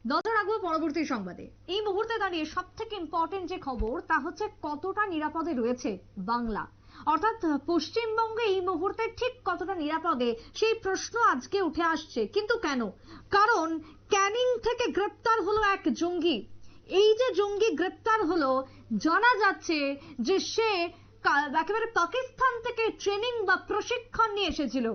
নজর রাখবো পরবর্তী সংবাদে। এই মুহূর্তে দাঁড়িয়ে সব থেকে ইম্পর্টেন্ট যে খবর তা হচ্ছে কতটা নিরাপদে রয়েছে বাংলা, অর্থাৎ পশ্চিমবঙ্গে এই মুহূর্তে ঠিক কতটা নিরাপদে সেই প্রশ্ন আজকে উঠে আসছে। কিন্তু কেন? কারণ ক্যানিং থেকে গ্রেপ্তার হলো এক জঙ্গি। এই যে জঙ্গি গ্রেপ্তার হলো, জানা যাচ্ছে যে সে একেবারে পাকিস্তান থেকে ট্রেনিং বা প্রশিক্ষণ নিয়ে এসেছিল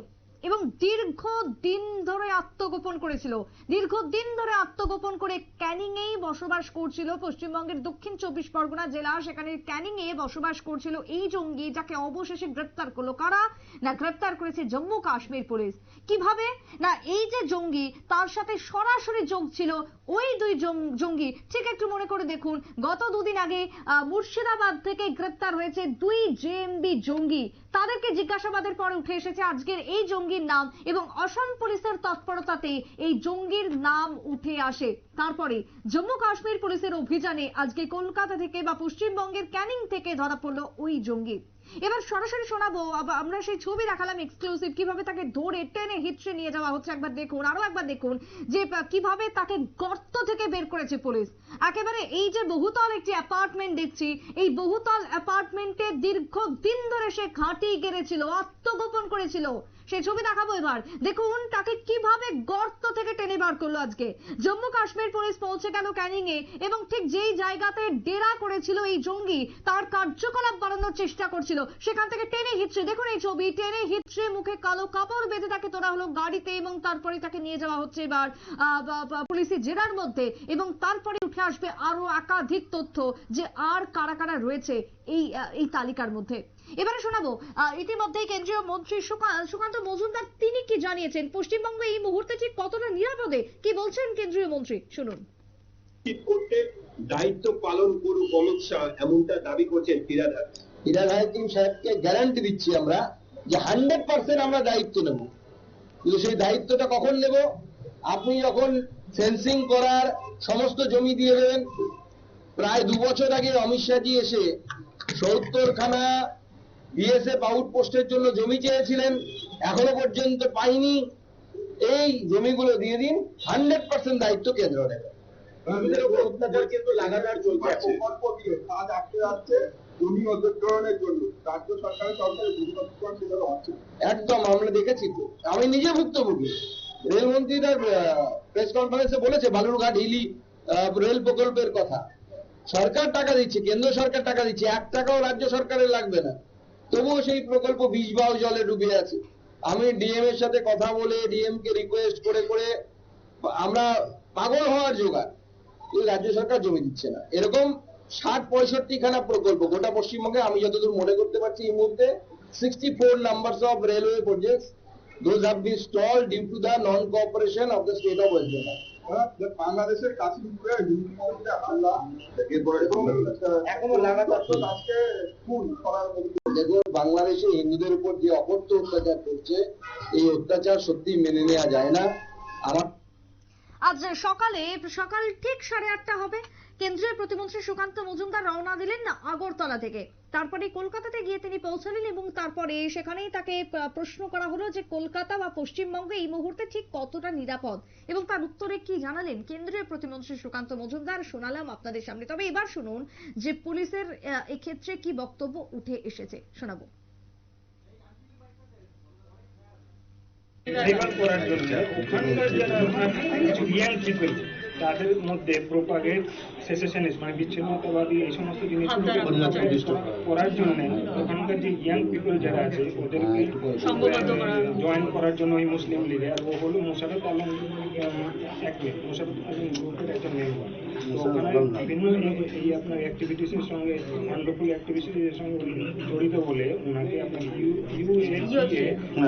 এবং দীর্ঘদিন ধরে আত্মগোপন করেছিল। দীর্ঘদিন ধরে আত্মগোপন করে ক্যানিং এই বসবাস করছিল, পশ্চিমবঙ্গের দক্ষিণ 24 পরগনা জেলা, সেখানে ক্যানিং এ বসবাস করছিল এই জঙ্গি, যাকে অবশেষে গ্রেপ্তার করলো কারা? না, গ্রেপ্তার করেছে জম্মু কাশ্মীর পুলিশ। কিভাবে? না, এই যে জঙ্গি তার সাথে সরাসরি যোগ ছিল ওই দুই জঙ্গি। ঠিক একটু মনে করে দেখুন, গত দুদিন আগে মুর্শিদাবাদ থেকে গ্রেপ্তার হয়েছে দুই জেএমবি জঙ্গি। তাদেরকে জিজ্ঞাসাবাদের পরে উঠে এসেছে আজকের এই জঙ্গির নাম এবং অসম পুলিশের তৎপরতাতে এই জঙ্গির নাম উঠে আসে। তারপরে জম্মু কাশ্মীর পুলিশের অভিযানে আজকে কলকাতা থেকে বা পশ্চিমবঙ্গের ক্যানিং থেকে ধরা পড়লো ওই জঙ্গি। এবার সরাসরি শোনাবো, আমরা সেই ছবি দেখালাম এক্সক্লুসিভ, কিভাবে তাকে ধরে টেনে হিচড়ে নিয়ে যাওয়া হচ্ছে। একবার দেখুন, আরো একবার দেখুন যে কিভাবে তাকে গর্ত থেকে বের করেছে পুলিশ। একেবারে এই যে বহুতল একটি অ্যাপার্টমেন্ট দেখছি, এই বহুতল অ্যাপার্টমেন্টে দীর্ঘদিন ধরে সে ঘাঁটি গেড়েছিল, আত্মগোপন করেছিল। সেই ছবি দেখাবো এবার। দেখুন তাকে কিভাবে গর্ত থেকে টেনে বার করলো আজকে। জম্মু কাশ্মীর পুলিশ পৌঁছে গেল ক্যানিং এ এবং ঠিক যেই জায়গাতে ডেরা করেছিল এই জঙ্গি, তার কার্যকলাপ বাড়ানোর চেষ্টা করছিল, সেখান থেকে টেনে হিচড়ে, দেখুন এই ছবি, টেনে হিচড়ে মুখে কালো কাপড় বেঁধে তাকে তোলা হলো গাড়িতে এবং তারপরে তাকে নিয়ে যাওয়া হচ্ছে এবার পুলিশি জেরার মধ্যে। এবং তারপরে উঠে আসবে আরো একাধিক তথ্য যে আর কারা কারা রয়েছে এই তালিকার মধ্যে। এবারে শোনাবো ইতিমধ্যে কেন্দ্রীয় মন্ত্রী সুকান্ত মজুমদার তিনি কি জানিয়েছেন, পশ্চিমবঙ্গে এই মুহূর্তে ঠিক কতটা নিরাপদে, কি বলছেন কেন্দ্রীয় মন্ত্রী, শুনুন। দায়িত্ব পালন করুক অমিত শাহ, এমনটা দাবি করছেন ফিরাদ হাকিম সাহেবকে গ্যারান্টি দিচ্ছি আমরা যে 100% আমরা দায়িত্ব নেব। কিন্তু সেই দায়িত্বটা কখন নেব? আপনি যখন ফেন্সিং করার সমস্ত জমি দিয়ে দেবেন। প্রায় 2 বছর আগে অমিত শাহজি এসে 70খানা বিএসএফ আউটপোস্টের জন্য জমি চেয়েছিলেন, এখনো পর্যন্ত পাইনি। এই জমিগুলো দিয়ে দিন, 100% দায়িত্ব কেন্দ্র নেবে। কিন্তু লাগাতার চলছে, কাজ আটকে যাচ্ছে জমি অধিগ্রহণের জন্য। রাজ্য সরকারের একদম আমরা দেখেছি তো, আমি নিজে ভুক্তভোগী। রেলমন্ত্রী তার প্রেস কনফারেন্সে বলেছে বালুরঘাট হিলি রেল প্রকল্পের কথা। সরকার টাকা দিচ্ছে, কেন্দ্র সরকার টাকা দিচ্ছে, 1 টাকাও রাজ্য সরকারের লাগবে না, তবুও সেই প্রকল্প 20 বাউ জলে ডুবে আছে। আমি ডিএম এর সাথে কথা বলে ডিএম কে রিকোয়েস্ট করে করে আমরা পাগল হওয়ার জোগাড়, রাজ্য সরকার জমি দিচ্ছে না। এরকম 60-65 খানা প্রকল্প গোটা পশ্চিমবঙ্গে আমি যতদূর মনে করতে পারছি এই মুহূর্তে 64 numbers of railway projects, those have been stalled due to the non cooperation of the state of West Bengal. বাংলাদেশের কাশ্মীরে হামলা এখনো লাগাতার আজকে দেখুন, বাংলাদেশে হিন্দুদের উপর যে অকথ্য অত্যাচার করছে, এই অত্যাচার সত্যি মেনে নেওয়া যায় না। আজ সকাল ঠিক 8:30 হবে, কেন্দ্রীয় প্রতিমন্ত্রী সুকান্ত মজুমদার রওনা দিলেন আগরতলা থেকে। তারপরে কলকাতাতে গিয়ে তিনি পৌঁছালেন এবং তারপরে সেখানেই তাকে প্রশ্ন করা হলো যে কলকাতা বা পশ্চিমবঙ্গে এই মুহূর্তে ঠিক কতটা নিরাপদ, এবং তার উত্তরে কি জানালেন কেন্দ্রীয় প্রতিমন্ত্রী সুকান্ত মজুমদার শোনালাম আপনাদের সামনে। তবে এবার শুনুন যে পুলিশের এক্ষেত্রে কি বক্তব্য উঠে এসেছে, শোনাবো। করার জন্য ওখানকার যারা ইয়াং পিপল তাদের মধ্যে প্রোপাগেট সেসেশনিস্ট মানে বিচ্ছিন্নতাবাদী এই সমস্ত জিনিসগুলো করার জন্য ওখানকার যে ইয়াং পিপল যারা আছে ওদেরকে জয়েন করার জন্য ওই মুসলিম লীগে, আর ও হলো মোশাররফ আলম মোশাররফ আলম গ্রুপের একজন মেম্বার। তো ওখানে বিভিন্ন এই আপনার অ্যাক্টিভিটিসের সঙ্গে ওয়ান্ডারফুল অ্যাক্টিভিটিসের সঙ্গে জড়িত বলে ওনাকে আপনার ইউএএ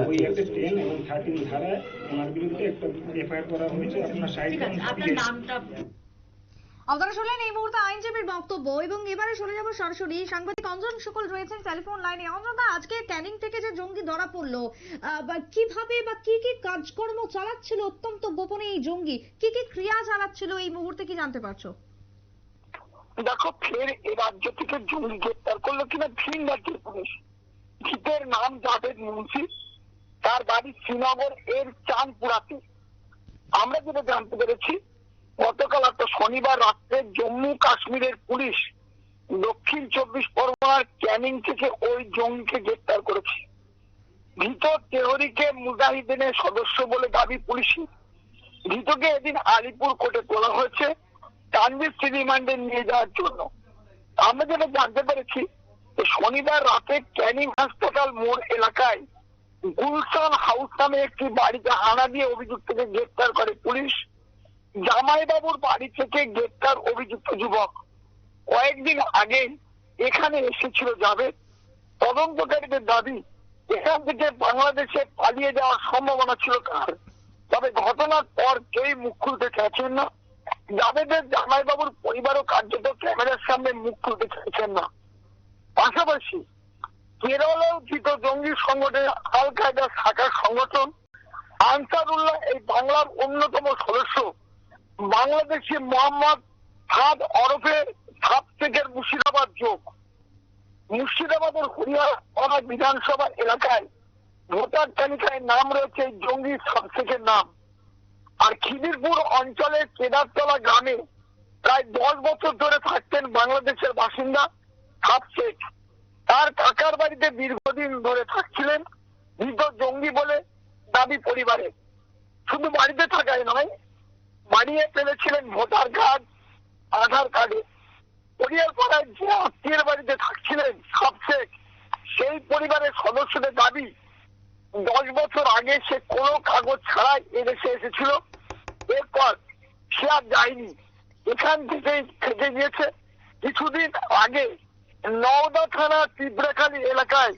ওই একটা 10 এবং 13 ধারায় ওনার বিরুদ্ধে একটা এফআইআর করা হয়েছে। আপনার আপনারা শুনলেন এই মুহূর্তে আইনজীবীর বক্তব্য এবং এবারে চলে যাবো সরাসরি সাংবাদিক অঞ্জন শুক্ল রয়েছেন টেলিফোন লাইনে। অঞ্জনদা, আজকে ক্যানিং থেকে যে জঙ্গি ধরা পড়লো, কিভাবে বা কি কি কাজকর্ম চালাচ্ছিল অত্যন্ত গোপনে এই জঙ্গি, কি কি ক্রিয়া চালাচ্ছিল এই মুহূর্তে কি জানতে পারছো? দেখো, ফের এই রাজ্য থেকে জঙ্গি গ্রেপ্তার করলো কিনা ভিন রাজ্যের পুলিশ। জিতের নাম জাভেদ মুন্সি, তার বাড়ি শ্রীনগর এর চাঁদপুরাতে। আমরা যেটা জানতে পেরেছি গতকাল একটা শনিবার রাত্রে জম্মু কাশ্মীরের পুলিশ দক্ষিণ 24 পরগনার ক্যানিং থেকে ওই জঙ্গিকে গ্রেপ্তার করেছে। ধৃত তেহরিকে মুজাহিদিনের সদস্য বলে দাবি পুলিশের। ধৃতকে এদিন আলিপুর কোর্টে তোলা হয়েছে ট্রানজিট রিমান্ডে নিয়ে যাওয়ার জন্য। আমরা যেটা জানতে পেরেছি শনিবার রাতে ক্যানিং হাসপাতাল মোড় এলাকায় গুলশান হাউস নামে একটি বাড়িতে হানা দিয়ে অভিযুক্তকে গ্রেপ্তার করে পুলিশ। জামাইবাবুর বাড়ি থেকে গ্রেপ্তার অভিযুক্ত যুবক কয়েকদিন আগে এখানে এসেছিল জাভেদ। তদন্তকারীদের দাবি এখান থেকে বাংলাদেশে পালিয়ে যাওয়ার সম্ভাবনা ছিল তার, তবে ঘটনার পর কেউই মুখ খুলতে চাইছেন না। জাভেদের জামাইবাবুর পরিবারও কার্যত ক্যামেরার সামনে মুখ খুলতে চাইছেন না। পাশাপাশি কেরলেও ধৃত জঙ্গি সংগঠনের আল কায়দা শাখার সংগঠন আনসারুল্লাহ এই বাংলার অন্যতম সদস্য বাংলাদেশি মোহাম্মদ ফাদ ওরফে সাবশেখের মুর্শিদাবাদ যোগ। মুর্শিদাবাদের হরিয়ানা বিধানসভা এলাকায় ভোটার তালিকায় নাম রয়েছে জঙ্গি সাবশেখের নাম। আর খিদিরপুর অঞ্চলের কেদারতলা গ্রামে প্রায় 10 বছর ধরে থাকতেন বাংলাদেশের বাসিন্দা সাবশেখ। তার কাকার বাড়িতে দীর্ঘদিন ধরে থাকছিলেন ধৃত জঙ্গি বলে দাবি পরিবারের। শুধু বাড়িতে থাকাই নয়, বাড়িয়ে ফেলেছিলেন ভোটার কার্ড, আধার কার্ডে। পরিয়ারপাড়ায় যে আত্মীয়ের বাড়িতে থাকছিলেন সাবশেখ, সেই পরিবারের সদস্যদের দাবি 10 বছর আগে সে কোনো কাগজ ছাড়াই এদেশে এসেছিল। এরপর সে আর যায়নি, এখান থেকেই থেকে গিয়েছে। কিছুদিন আগে নওদা থানা তিব্রাখালী এলাকায়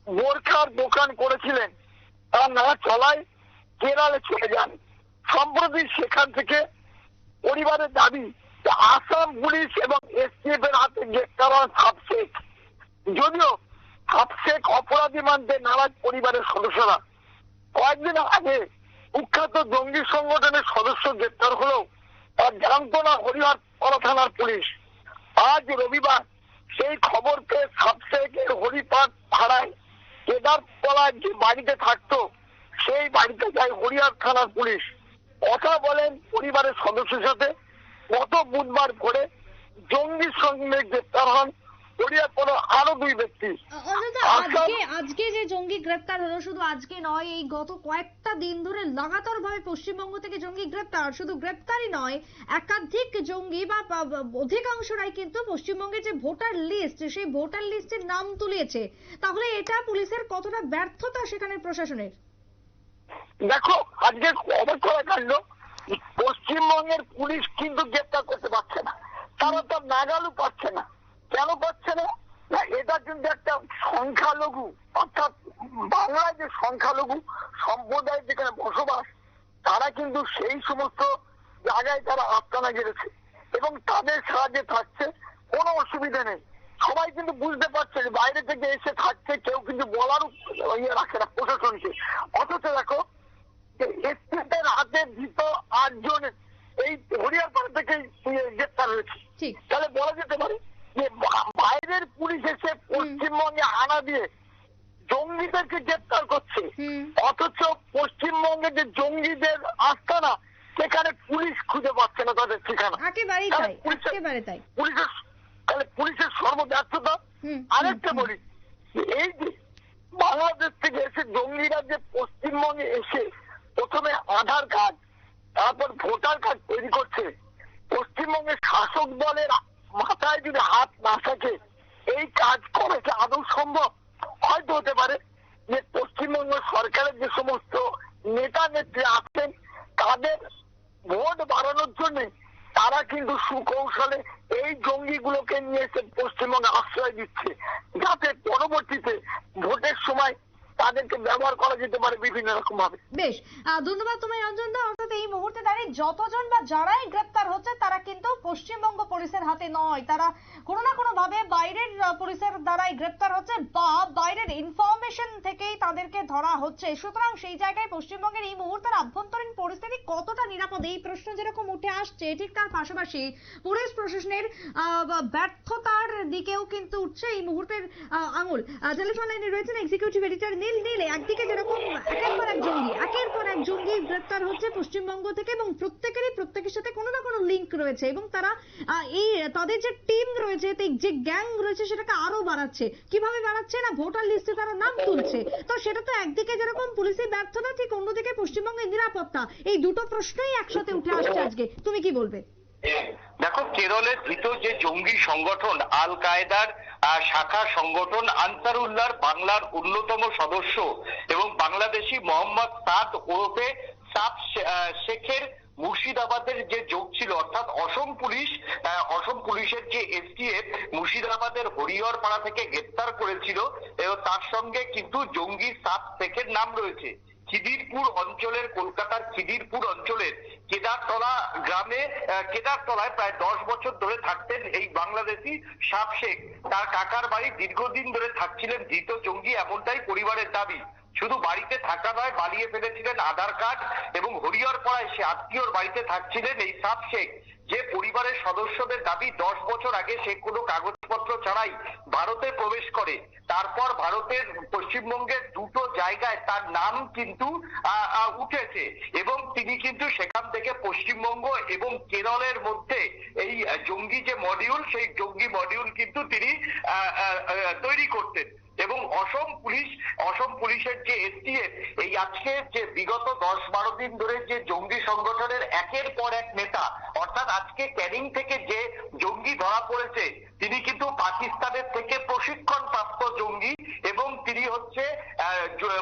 বোরখার দোকান করেছিলেন, তা না চলায় কেরালে চলে যান। সম্প্রতি সেখান থেকে পরিবারের দাবি আসাম পুলিশ এবং এসটিএফ এর হাতে গ্রেপ্তার হন সাবশেখ। যদিও সাবশেখ অপরাধী মানতে নারাজ পরিবারের সদস্যরা। কয়েকদিন আগে কুখ্যাত জঙ্গি সংগঠনের সদস্য গ্রেপ্তার হলেও তার জানত না হরিহরপাড়া থানার পুলিশ। আজ রবিবার সেই খবর পেয়ে সাবশেখের হরিপাড় ভাড়ায় কেদারতলায় যে বাড়িতে থাকতো সেই বাড়িতে যায় হরিহর থানার পুলিশ। কথা বলেন পরিবারের সদস্যের সাথে। গত বুধবার ভোরে জঙ্গির সঙ্গে গ্রেপ্তার হন হরিহরপাড়ার আরো 2 ব্যক্তি। আজকে যে জঙ্গি গ্রেপ্তার হলো, শুধু আজকে নয়, এই গত কয়েকটা দিন ধরে লাগাতার ভাবে পশ্চিমবঙ্গ থেকে জঙ্গি গ্রেপ্তার। শুধু গ্রেপ্তারই নয়, একাধিক জঙ্গি বা অধিকাংশরাই কিন্তু পশ্চিমবঙ্গের যে ভোটার লিস্ট, সেই ভোটার লিস্টের নাম তুলেছে। তাহলে এটা পুলিশের কতটা ব্যর্থতা সেখানের প্রশাসনের? দেখো, আজকে অবাক করা কাণ্ড, পশ্চিমবঙ্গের পুলিশ কিন্তু গ্রেপ্তার করতে পারছে না। তারা তার নাগালও পাচ্ছে না। কেন পাচ্ছে না? এটা কিন্তু একটা সংখ্যালঘু, অর্থাৎ বাংলায় যে সংখ্যালঘু সম্প্রদায় যেখানে বসবাস, তারা কিন্তু সেই সমস্ত জায়গায় তারা আস্তানা গেড়েছে এবং তাদের সাহায্যে থাকছে। কোনো অসুবিধা নেই। সবাই কিন্তু বুঝতে পারছে যে বাইরে থেকে এসে থাকছে, কেউ কিন্তু বলারও ইয়ে রাখে না প্রশাসনকে। অথচ দেখো এসপিদের হাতে ধৃত 8 জন এই হরিয়ারপাড়া থেকে গ্রেপ্তার হয়েছে। তাহলে বলা যেতে পারে যে বাইরের পুলিশ এসে পশ্চিমবঙ্গে হানা দিয়ে জঙ্গিদেরকে গ্রেপ্তার করছে, অথচ পশ্চিমবঙ্গে যে জঙ্গিদের আস্তানা সেখানে পুলিশ খুঁজে পাচ্ছে না তাদের ঠিকানা। পুলিশের সর্বব্যর্থতা। আরেকটা বলি, এই যে বাংলাদেশ থেকে এসে জঙ্গিরা যে পশ্চিমবঙ্গে এসে প্রথমে আধার কার্ড, তারপর ভোটার কার্ড তৈরি করছে, পশ্চিমবঙ্গের শাসক দলের মাথায় যদি হাত না থাকে এই কাজ করেছে আদৌ সম্ভব? হয়তো হতে পারে যে পশ্চিমবঙ্গ সরকারের যে সমস্ত নেতা নেত্রী আছেন তাদের ভোট বাড়ানোর জন্য তারা কিন্তু সুকৌশলে এই জঙ্গিগুলোকে নিয়ে এসে পশ্চিমবঙ্গে আশ্রয় দিচ্ছে, যাতে পরবর্তীতে ভোটের সময় তাদেরকে ব্যবহার করা যেতে পারে বিভিন্ন রকম ভাবে। বেশ, ধন্যবাদ তোমায় রঞ্জন দা। অর্থাৎ এই মুহূর্তে দাঁড়িয়ে যতজন বা যারাই গ্রেপ্তার হচ্ছে তারা কিন্তু পশ্চিমবঙ্গ পুলিশের হাতে নয়, তারা কোনো না কোনো ভাবে বাইরের পুলিশের দ্বারাই গ্রেপ্তার হচ্ছে বা বাইরের ইনফরমেশন থেকেই তাদেরকে ধরা হচ্ছে। সুতরাং সেই জায়গায় পশ্চিমবঙ্গের এই মুহূর্তের আভ্যন্তরীণ পরিস্থিতি কতটা নিরাপদ, এই প্রশ্ন যেরকম উঠে আসছে, ঠিক তার পাশাপাশি পুলিশ প্রশাসনের ব্যর্থতার দিকেও কিন্তু উঠছে এই মুহূর্তের আঙুল। টেলিফোন লাইনে রয়েছেন এক্সিকিউটিভ এডিটর নীল। একদিকে যেরকম একের পর এক জঙ্গি গ্রেপ্তার হচ্ছে পশ্চিমবঙ্গ থেকে এবং প্রত্যেকের সাথে কোনো না কোনো কোনো লিঙ্ক রয়েছে এবং তারা এই তাদের যে টিম রয়েছে, যে গ্যাং রয়েছে সেটাকে আরো বাড়াচ্ছে। কিভাবে বাড়াচ্ছে না, ভোটার লিস্টে তারা নাম তুলছে। তো সেটা তো একদিকে যেরকম পুলিশের ব্যর্থতা, ঠিক অন্যদিকে পশ্চিমবঙ্গের নিরাপত্তা, এই দুটো প্রশ্নই একসাথে উঠে আসছে আজকে। তুমি কি বলবে? দেখো, কেরলের ভিতর যে জঙ্গি সংগঠন আল কায়েদার শাখা সংগঠন আনসারুল্লাহর বাংলার অন্যতম সদস্য এবং বাংলাদেশি মোহাম্মদ সাদ ওরফে সাব শেখের মুর্শিদাবাদের যে যোগ ছিল, অর্থাৎ অসম পুলিশের যে এসটিএফ মুর্শিদাবাদের হরিহরপাড়া থেকে গ্রেপ্তার করেছিল এবং তার সঙ্গে কিন্তু জঙ্গি সাদ শেখের নাম রয়েছে। খিদিরপুর অঞ্চলের, কলকাতার খিদিরপুর অঞ্চলের কেদারতলা গ্রামে, কেদারতলায় প্রায় 10 বছর ধরে থাকতেন এই বাংলাদেশি সাব শেখ। তার কাকার বাড়ি দীর্ঘদিন ধরে থাকছিলেন ধৃত জঙ্গি, এমনটাই পরিবারের দাবি। শুধু বাড়িতে থাকা নয়, বালিয়ে ফেলেছিলেন আধার কার্ড এবং হরিহরপাড়ায় সে আত্মীয়র বাড়িতে থাকছিলেন এই সাব শেখ। যে পরিবারের সদস্যদের দাবি 10 বছর আগে সে কোনো কাগজপত্র ছাড়াই ভারতে প্রবেশ করে। তারপর ভারতের পশ্চিমবঙ্গের দুটো জায়গায় তার নাম কিন্তু উঠেছে এবং তিনি কিন্তু সেখান থেকে পশ্চিমবঙ্গ এবং কেরলের মধ্যে এই জঙ্গি যে মডিউল, সেই জঙ্গি মডিউল কিন্তু তিনি তৈরি করতেন। এবং অসম পুলিশের যে এসটিএফ এই আজকে যে বিগত 10-12 দিন ধরে যে জঙ্গি সংগঠনের একের পর এক নেতা, অর্থাৎ আজকে ক্যানিং থেকে যে জঙ্গি ধরা পড়েছে তিনি কিন্তু পাকিস্তানের থেকে প্রশিক্ষণ প্রাপ্ত জঙ্গি এবং তিনি হচ্ছে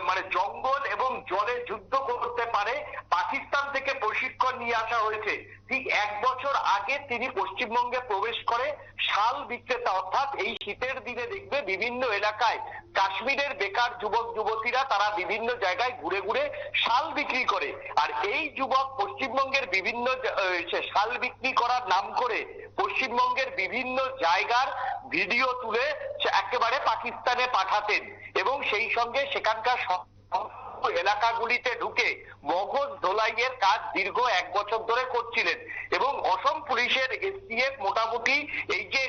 মানে জঙ্গল এবং জলে যুদ্ধ করতে পারে, পাকিস্তান থেকে প্রশিক্ষণ নিয়ে আসা হয়েছে। ঠিক 1 বছর আগে তিনি পশ্চিমবঙ্গে প্রবেশ করে শাল বিক্রেতা, অর্থাৎ এই শীতের দিনে দেখবে বিভিন্ন এলাকায় কাশ্মীরের বেকার যুবক যুবতীরা তারা বিভিন্ন জায়গায় ঘুরে ঘুরে শাল বিক্রি করে। আর এই যুবক পশ্চিমবঙ্গের বিভিন্ন শাল বিক্রি করার নাম করে পশ্চিমবঙ্গের বিভিন্ন জায়গার ভিডিও তুলে একেবারে পাকিস্তানে পাঠাতেন এবং সেই সঙ্গে সেখানকার এলাকাগুলিতে ঢুকে মগজ ধোলাইয়ের কাজ দীর্ঘ 1 বছর ধরে করছিলেন। এবং অসম পুলিশের এসটিএফ মোটামুটি এই যে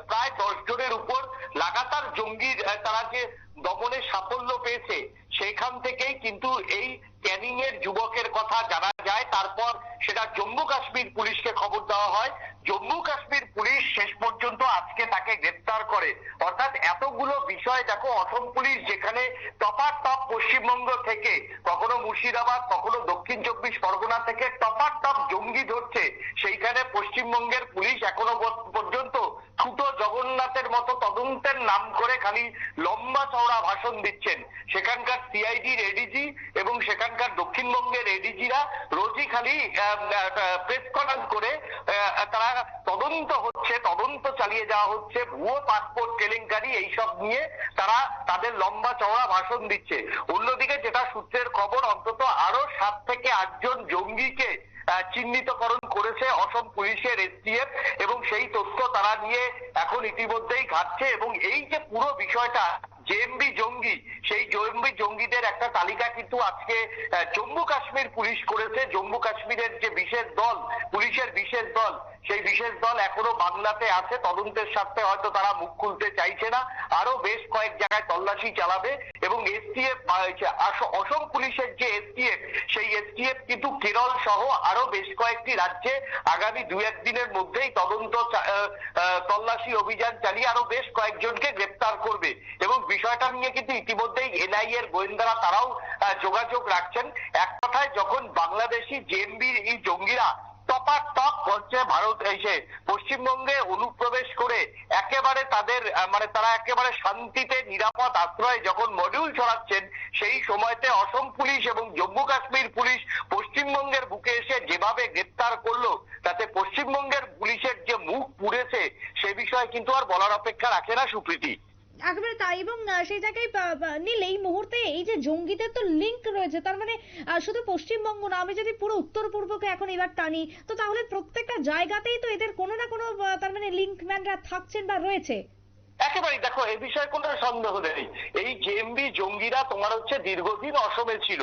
প্রায় 10 জনের উপর লাগাতার জঙ্গি তারা যে দমনে সাফল্য পেয়েছে, সেখান থেকেই কিন্তু এই ক্যানিং এর যুবকের কথা জানা যায়। তারপর সেটা জম্মু কাশ্মীর পুলিশকে খবর দেওয়া হয়, জম্মু কাশ্মীর পুলিশ শেষ পর্যন্ত আজকে তাকে গ্রেপ্তার করে। অর্থাৎ এতগুলো বিষয় দেখো, অসম পুলিশ যেখানে টপার টপ পশ্চিমবঙ্গ থেকে, কখনো মুর্শিদাবাদ, কখনো দক্ষিণ 24 পরগনা থেকে টপার টপ জঙ্গি ধরছে, সেইখানে পশ্চিমবঙ্গের পুলিশ এখনো পর্যন্ত ছোট জগন্নাথের মতো তদন্তের নাম করে খালি লম্বা চওড়া ভাষণ দিচ্ছেন। সেখানকার সিআইডির এডিজি এবং সেখানকার দক্ষিণবঙ্গের এডিজিরা রোজই খালি প্রেস কনফারেন্স করে তারা তদন্ত চালিয়ে যাওয়া হচ্ছে, ভুয়ো পাসপোর্ট কেলেঙ্কারি এইসব নিয়ে তারা তাদের লম্বা চওড়া ভাষণ দিচ্ছে। অন্যদিকে যেটা সূত্রের খবর, অন্তত আরো 7 থেকে 8 জন জঙ্গিকে চিহ্নিতকরণ করেছে অসম পুলিশের এসটিএফ এবং সেই তথ্য তারা নিয়ে এখন ইতিমধ্যেই ঘাটছে। এবং এই যে পুরো বিষয়টা জেএমবি জঙ্গি, সেই জেএমবি জঙ্গিদের একটা তালিকা কিন্তু আজকে জম্মু কাশ্মীর পুলিশ করেছে। জম্মু কাশ্মীরের যে বিশেষ দল, পুলিশের বিশেষ দল, সেই বিশেষ দল এখনো বাংলাতে আছে। তদন্তের স্বার্থে হয়তো তারা মুখ খুলতে চাইছে না, আরো বেশ কয়েক জায়গায় তল্লাশি চালাবে। এবং এসটিএফ অসম পুলিশের যে এসটিএফ, সেই এসটিএফ কিন্তু কেরল সহ আরো বেশ কয়েকটি রাজ্যে আগামী 2-1 দিনের মধ্যেই তল্লাশি অভিযান চালিয়ে আরো বেশ কয়েকজনকে গ্রেপ্তার করবে। এবং বিষয়টা নিয়ে কিন্তু ইতিমধ্যেই এনআইএ এর গোয়েন্দারা তারাও যোগাযোগ রাখছেন। এক কথায় যখন বাংলাদেশি জেএমবির এই জঙ্গিরা টপার টপ হচ্ছে ভারত এসে পশ্চিমবঙ্গে অনুপ্রবেশ করে একেবারে তাদের মানে তারা একেবারে শান্তিতে নিরাপদ আশ্রয়ে যখন মডিউল ছড়াচ্ছেন, সেই সময়তে অসম পুলিশ এবং জম্মু কাশ্মীর পুলিশ পশ্চিমবঙ্গের বুকে এসে যেভাবে গ্রেপ্তার করলো, তাতে পশ্চিমবঙ্গের পুলিশের যে মুখ পুড়েছে সে বিষয়ে কিন্তু আর বলার অপেক্ষা রাখে না সুপ্রীতি। একেবারে তাই। এবং সেই জায়গায় নীল, এই মুহূর্তে এই যে জঙ্গিদের তো লিঙ্ক রয়েছে, তার মানে শুধু পশ্চিমবঙ্গ না, আমি যদি পুরো উত্তর পূর্বকে এখন এবার টানি, তো তাহলে প্রত্যেকটা জায়গাতেই তো এদের কোনো না কোনো তার মানে লিঙ্কম্যানরা থাকছেন বা রয়েছে। একেবারেই দেখো, এ বিষয়ে কোনো সন্দেহ নেই। এই জেএমবি জঙ্গিরা তোমার হচ্ছে দীর্ঘদিন অসমে ছিল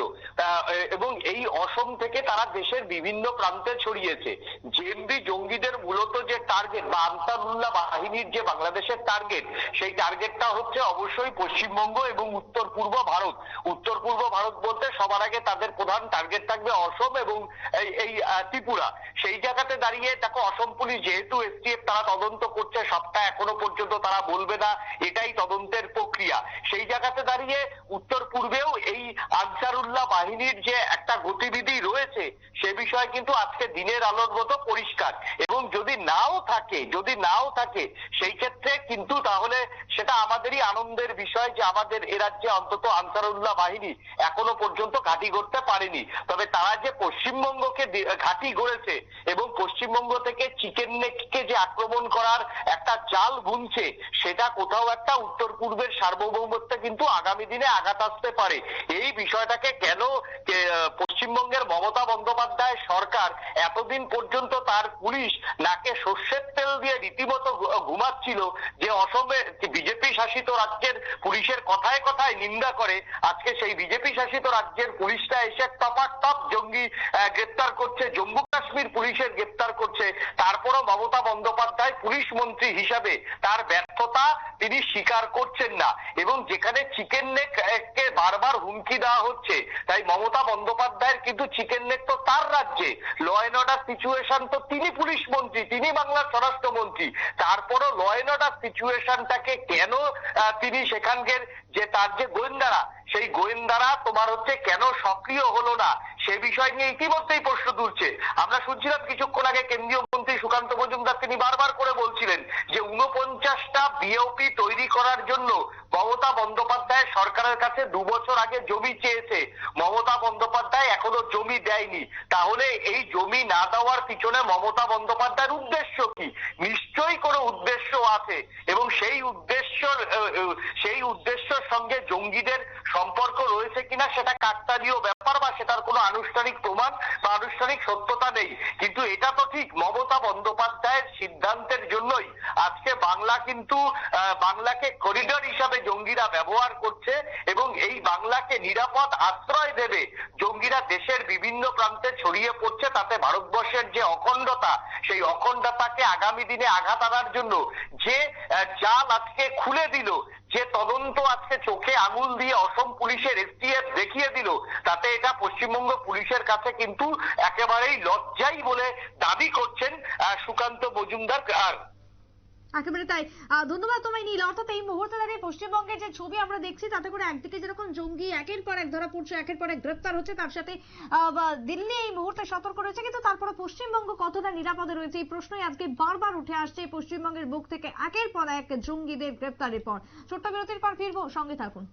এবং এই অসম থেকে তারা দেশের বিভিন্ন প্রান্তে ছড়িয়েছে। জেএমবি জঙ্গিদের মূলত যে টার্গেট বা আনসারুল্লাহ বাহিনীর যে বাংলাদেশের টার্গেট, সেই টার্গেটটা হচ্ছে অবশ্যই পশ্চিমবঙ্গ এবং উত্তর পূর্ব ভারত। উত্তর পূর্ব ভারত বলতে সবার আগে তাদের প্রধান টার্গেট থাকবে অসম এবং এই ত্রিপুরা। সেই জায়গাতে দাঁড়িয়ে দেখো, অসম পুলিশ যেহেতু এসটিএফ তারা তদন্ত করছে, সবটা এখনো পর্যন্ত তারা বলবে না, এটাই তদন্তের প্রক্রিয়া। সেই জায়গাতে দাঁড়িয়ে উত্তর পূর্বেও এই আনসারুল্লাহ বাহিনীর যে একটা গতিবিধি রয়েছে সে বিষয়ে কিন্তু আজকে দিনের আলোর মতো পরিষ্কার। এবং যদি নাও থাকে সেই ক্ষেত্রে কিন্তু তাহলে সেটা আমাদেরই আনন্দের বিষয় যে আমাদের এ রাজ্যে অন্তত আনসারুল্লাহ বাহিনী এখনো পর্যন্ত ঘাঁটি গড়তে পারেনি। তবে তারা যে পশ্চিমবঙ্গকে ঘাঁটি গড়েছে এবং পশ্চিমবঙ্গ থেকে চিকেন নেককে যে আক্রমণ করার একটা জাল বুনছে, সেটা কোথাও একটা উত্তর পূর্বের সার্বভৌমত্বে কিন্তু আগামী দিনে আঘাত আসতে পারে। এই বিষয়টাকে কেন পশ্চিমবঙ্গের মমতা বন্দ্যোপাধ্যায় সরকার এতদিন পর্যন্ত তার পুলিশ নাকে সর্ষের তেল দিয়ে রীতিমতো ঘুমাচ্ছিল, যে অসমে বিজেপি শাসিত রাজ্যের পুলিশের কথায় কথায় নিন্দা করে, আজকে সেই বিজেপি শাসিত রাজ্যের পুলিশটা এসে টপাটপ জঙ্গি গ্রেপ্তার করছে, জম্মু কাশ্মীর পুলিশের গ্রেপ্তার করছে। তারপরও মমতা বন্দ্যোপাধ্যায় পুলিশ মন্ত্রী হিসাবে তার ব্যর্থতা তিনি স্বীকার করছেন না। এবং যেখানে চিকেন নেককে বারবার হুমকি দেওয়া হচ্ছে, তাই মমতা বন্দ্যোপাধ্যায়ের কিন্তু চিকেন নেক তো তার রাজ্যে, ল অ্যান্ড অর্ডার সিচুয়েশন তো তিনি পুলিশ মন্ত্রী, তিনি বাংলার স্বরাষ্ট্রমন্ত্রী। তারপরও ল অ্যান্ড অর্ডার সিচুয়েশনটাকে কেন তিনি সেখানকার যে তার যে গোয়েন্দারা, সেই গোয়েন্দারা তোমার হচ্ছে কেন সক্রিয় হলো না, সে বিষয় নিয়ে ইতিমধ্যেই প্রশ্ন তুলছে। আমরা শুনছিলাম কিছুক্ষণ আগে কেন্দ্রীয় মন্ত্রী সুকান্ত মজুমদার, তিনি বারবার করে বলছিলেন যে 49টা বিওপি তৈরি করার জন্য মমতা বন্দ্যোপাধ্যায় সরকারের কাছে 2 বছর আগে জমি চেয়েছে, মমতা বন্দ্যোপাধ্যায় এখনো জমি দেয়নি। তাহলে এই জমি না দেওয়ার পিছনে মমতা বন্দ্যোপাধ্যায়ের উদ্দেশ্য কি? নিশ্চয়ই কোনো উদ্দেশ্য আছে এবং সেই উদ্দেশ্যের সঙ্গে জঙ্গিদের সম্পর্ক রয়েছে কিনা সেটা কাকতালীয় ব্যাপার বা সেটার কোনো আনুষ্ঠানিক প্রমাণ বা আনুষ্ঠানিক সত্যতা নেই। কিন্তু এটা তো ঠিক, মমতা বন্দ্যোপাধ্যায়ের সিদ্ধান্তের জন্যই আজকে বাংলাকে করিডর হিসাবে জঙ্গিরা ব্যবহার করছে এবং এই বাংলাকে নিরাপদ আশ্রয় দেবে জঙ্গিরা দেশের বিভিন্ন প্রান্তে ছড়িয়ে পড়ছে। তাতে ভারতবর্ষের যে অখণ্ডতা, সেই অখণ্ডতাকে আগামী দিনে আঘাত আনার জন্য যে জাল আজকে খুলে দিল, যে তদন্ত আজকে চোখে আঙুল দিয়ে অসম পুলিশের এসটিএফ দেখিয়ে দিল, তাতে এটা পশ্চিমবঙ্গ পুলিশের কাছে কিন্তু একেবারেই লজ্জাই বলে দাবি করছেন সুকান্ত মজুমদার। একেবারে তাই। ধন্যবাদ তোমায় নীল। অর্থাৎ এই মুহূর্তে দাঁড়িয়ে পশ্চিমবঙ্গের যে ছবি আমরা দেখছি, তাতে করে একদিকে যেরকম জঙ্গি একের পর এক ধরা পড়ছে, একের পর এক গ্রেপ্তার হচ্ছে, তার সাথে দিল্লি এই মুহূর্তে সতর্ক রয়েছে, কিন্তু তারপরে পশ্চিমবঙ্গ কতটা নিরাপদে রয়েছে এই প্রশ্নই আজকে বারবার উঠে আসছে। পশ্চিমবঙ্গের বুক থেকে একের পর এক জঙ্গিদের গ্রেপ্তারের পর। ছোট্ট বিরতির পর ফিরবো, সঙ্গে থাকুন।